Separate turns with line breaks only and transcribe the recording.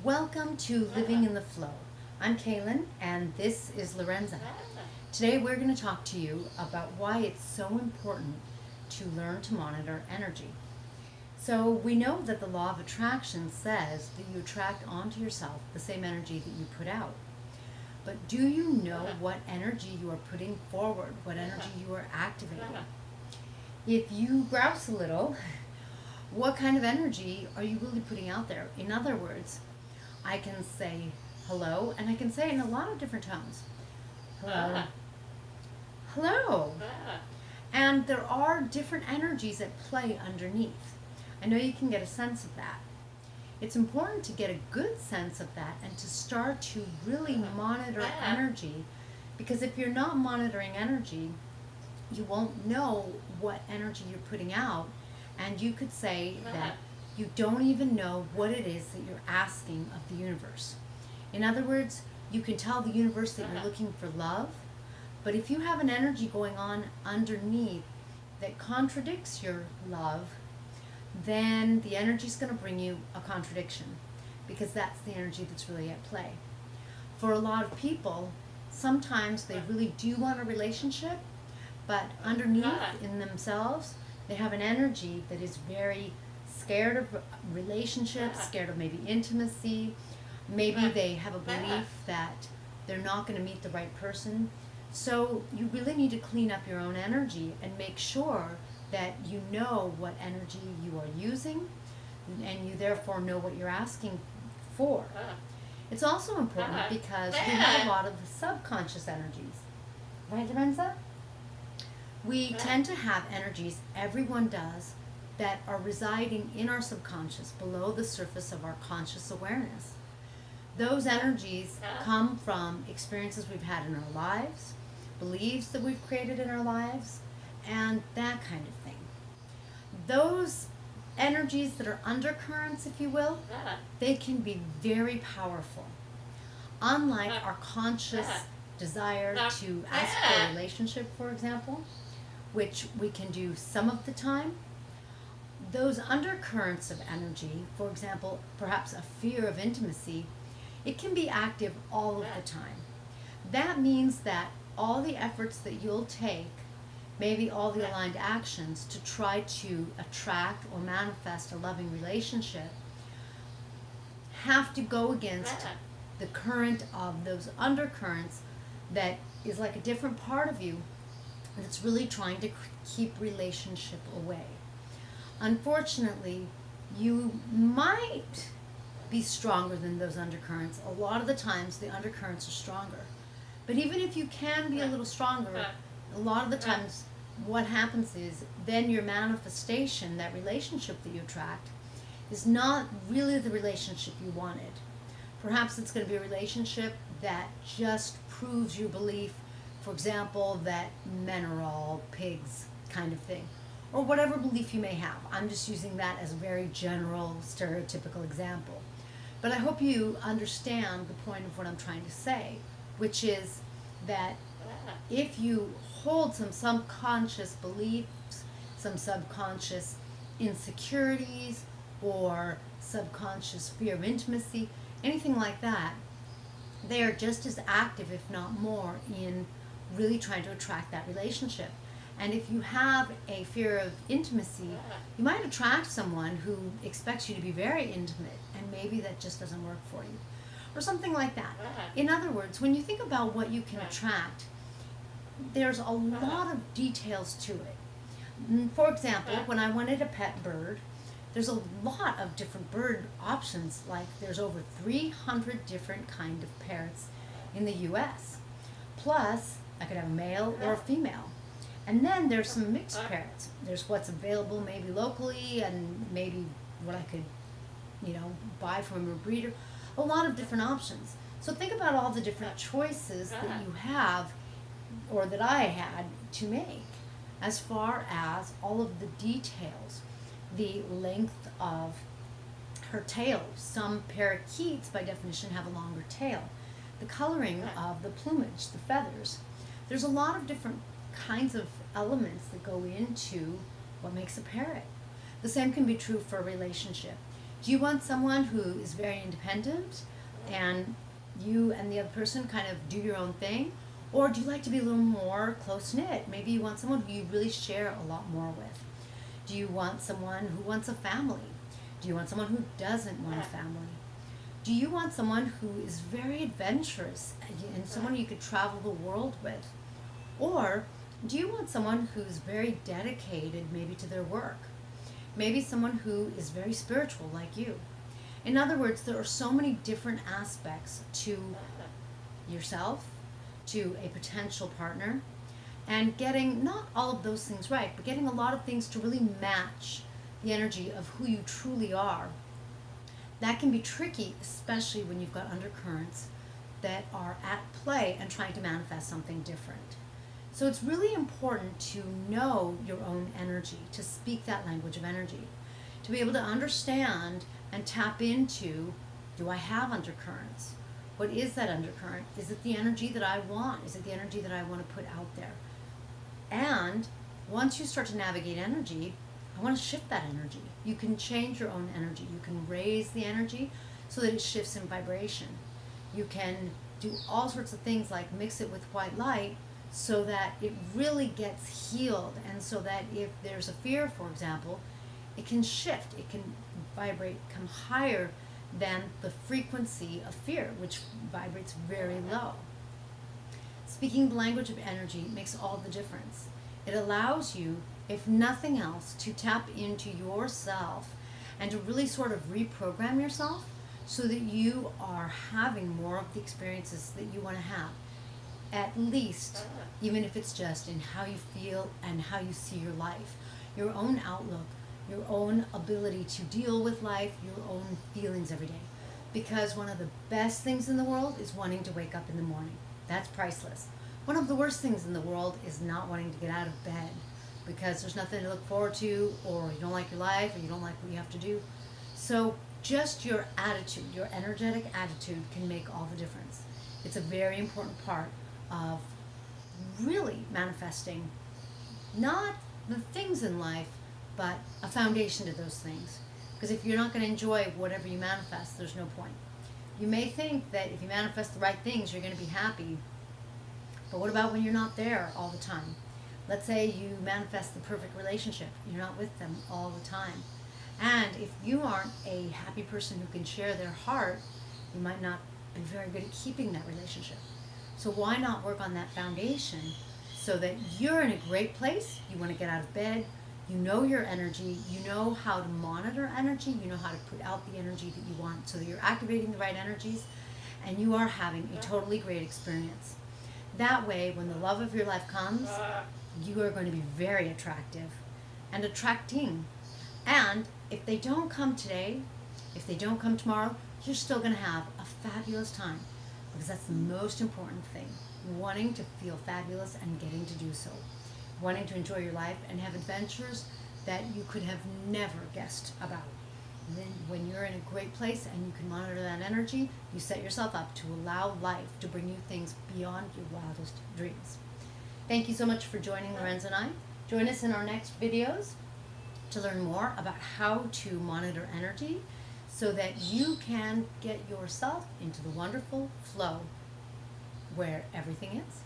Welcome to Living in the Flow. I'm Kalyn and this is Lorenza. Today we're going to talk to you about why it's so important to learn to monitor energy. So we know that the law of attraction says that you attract onto yourself the same energy that you put out. But do you know what energy you are putting forward, what energy you are activating? If you grouse a little, what kind of energy are you really putting out there? In other words, I can say hello, and I can say it in a lot of different tones. Hello. Hello. And there are different energies at play underneath. I know you can get a sense of that. It's important to get a good sense of that and to start to really monitor energy, because if you're not monitoring energy, you won't know what energy you're putting out, and you could say that you don't even know what it is that you're asking of the universe. In other words, you can tell the universe that you're looking for love, but if you have an energy going on underneath that contradicts your love, then the energy is going to bring you a contradiction, because that's the energy that's really at play. For a lot of people, sometimes they really do want a relationship, but underneath in themselves, they have an energy that is very scared of relationships, scared of maybe intimacy. Maybe they have a belief that they're not going to meet the right person. So you really need to clean up your own energy and make sure that you know what energy you are using, and you therefore know what you're asking for. It's also important because we have a lot of subconscious energies. Right, Lorenza? We tend to have energies, everyone does, that are residing in our subconscious, below the surface of our conscious awareness. Those energies come from experiences we've had in our lives, beliefs that we've created in our lives, and that kind of thing. Those energies that are undercurrents, if you will, they can be very powerful. Unlike our conscious desire to ask for a relationship, for example, which we can do some of the time, those undercurrents of energy, for example, perhaps a fear of intimacy, it can be active all of the time. That means that all the efforts that you'll take, maybe all the aligned actions to try to attract or manifest a loving relationship, have to go against the current of those undercurrents that is like a different part of you that's really trying to keep relationship away. Unfortunately, you might be stronger than those undercurrents. A lot of the times the undercurrents are stronger. But even if you can be a little stronger, a lot of the times what happens is then your manifestation, that relationship that you attract, is not really the relationship you wanted. Perhaps it's going to be a relationship that just proves your belief, for example, that men are all pigs kind of thing, or whatever belief you may have. I'm just using that as a very general, stereotypical example. But I hope you understand the point of what I'm trying to say, which is that if you hold some subconscious beliefs, some subconscious insecurities, or subconscious fear of intimacy, anything like that, they are just as active, if not more, in really trying to attract that relationship. And if you have a fear of intimacy, you might attract someone who expects you to be very intimate, and maybe that just doesn't work for you, or something like that. In other words, when you think about what you can attract, there's a lot of details to it. For example, when I wanted a pet bird, there's a lot of different bird options. Like there's over 300 different kind of parrots in the US. Plus, I could have a male or a female. And then there's some mixed parrots. There's what's available maybe locally, and maybe what I could, buy from a breeder. A lot of different options. So think about all the different choices that you have, or that I had to make, as far as all of the details, the length of her tail. Some parakeets, by definition, have a longer tail. The coloring of the plumage, the feathers. There's a lot of different kinds of elements that go into what makes a parrot. The same can be true for a relationship. Do you want someone who is very independent and you and the other person kind of do your own thing? Or do you like to be a little more close knit? Maybe you want someone who you really share a lot more with. Do you want someone who wants a family? Do you want someone who doesn't want a family? Do you want someone who is very adventurous and someone you could travel the world with? Or do you want someone who's very dedicated maybe to their work? Maybe someone who is very spiritual like you. In other words, there are so many different aspects to yourself, to a potential partner, and getting not all of those things right, but getting a lot of things to really match the energy of who you truly are. That can be tricky, especially when you've got undercurrents that are at play and trying to manifest something different. So it's really important to know your own energy, to speak that language of energy, to be able to understand and tap into, do I have undercurrents? What is that undercurrent? Is it the energy that I want? Is it the energy that I want to put out there? And once you start to navigate energy, I want to shift that energy. You can change your own energy. You can raise the energy so that it shifts in vibration. You can do all sorts of things like mix it with white light so that it really gets healed, and so that if there's a fear, for example, it can shift. It can vibrate, come higher than the frequency of fear, which vibrates very low. Speaking the language of energy makes all the difference. It allows you, if nothing else, to tap into yourself and to really sort of reprogram yourself so that you are having more of the experiences that you want to have. At least, even if it's just in how you feel and how you see your life, your own outlook, your own ability to deal with life, your own feelings every day. Because one of the best things in the world is wanting to wake up in the morning. That's priceless. One of the worst things in the world is not wanting to get out of bed because there's nothing to look forward to, or you don't like your life, or you don't like what you have to do. So just your attitude, your energetic attitude can make all the difference. It's a very important part of really manifesting not the things in life, but a foundation to those things. Because if you're not going to enjoy whatever you manifest, there's no point. You may think that if you manifest the right things, you're going to be happy. But what about when you're not there all the time? Let's say you manifest the perfect relationship. You're not with them all the time. And if you aren't a happy person who can share their heart, you might not be very good at keeping that relationship. So why not work on that foundation so that you're in a great place, you want to get out of bed, you know your energy, you know how to monitor energy, you know how to put out the energy that you want so that you're activating the right energies and you are having a totally great experience. That way, when the love of your life comes, you are going to be very attractive and attracting. And if they don't come today, if they don't come tomorrow, you're still going to have a fabulous time. Because that's the most important thing. Wanting to feel fabulous and getting to do so. Wanting to enjoy your life and have adventures that you could have never guessed about. And then when you're in a great place and you can monitor that energy, you set yourself up to allow life to bring you things beyond your wildest dreams. Thank you so much for joining Lorenz and I. Join us in our next videos to learn more about how to monitor energy so that you can get yourself into the wonderful flow where everything is.